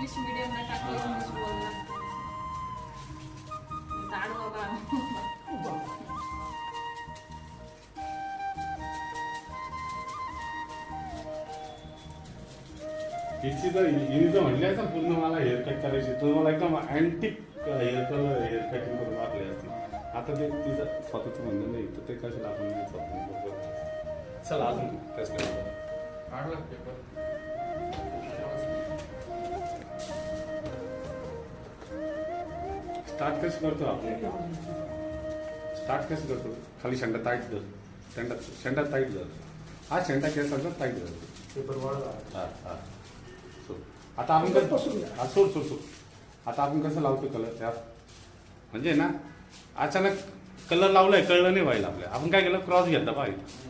English मीडियमला टाकलं English बोलला जाडवा बा हिची तर हिने जर म्हणली असं पूर्ण मला हेअर कट करायची तर मला एकदम अँटिक हेअर कटिंग करून वापरली असती. आता ते तिचं स्वतःचं म्हणणं नाही तर ते कशाला आपण स्वतः चला अजून टेस्ट काढला पेपर स्टार्ट कसं करतो आपण स्टार्ट कसं करतो खाली शेंडा टाईट धर शेंडा टाईट धर हा शेंडा केसाचा टाईट धर पेपर वाढला हा हा सोड आता आपण कसं हा सोड सोड सोड आता आपण कसं लावतो कलर त्या म्हणजे ना अचानक कलर लावलाय कळलं नाही व्हायला आपल्या आपण काय केलं क्रॉस घेतला पाहिजे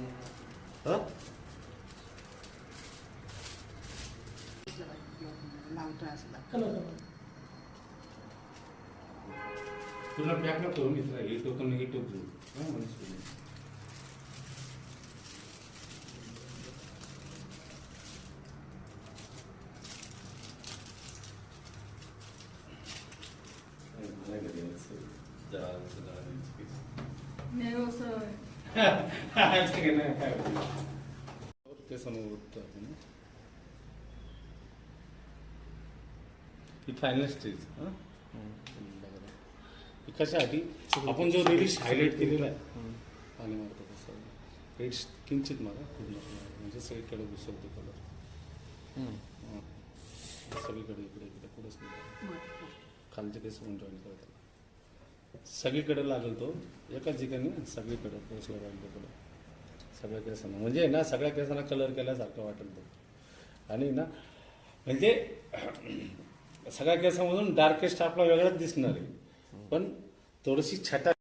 तुला पॅक न करून घेतला हे टोकन हे टोक घेऊ ते समोर ही फायनल स्टेज कशासाठी आपण जो रेडिश हायलाइट केलेला आहे पाणी मारतो तसं रेड किंचित मारा पूर्ण म्हणजे सगळीकडे घुसवतो कलर सगळीकडे इकडे इकडे पुढेच नाही खालचे केस पण जॉईन करतो सगळीकडे लागेल तो एकाच ठिकाणी सगळीकडे पोचला पाहिजे तिकडे सगळ्या केसांना म्हणजे ना सगळ्या केसांना कलर केल्यासारखं वाटेल तो आणि ना म्हणजे सगळ्या केसांमधून डार्केस्ट आपला वेगळाच दिसणार आहे पण थोडीशी छटा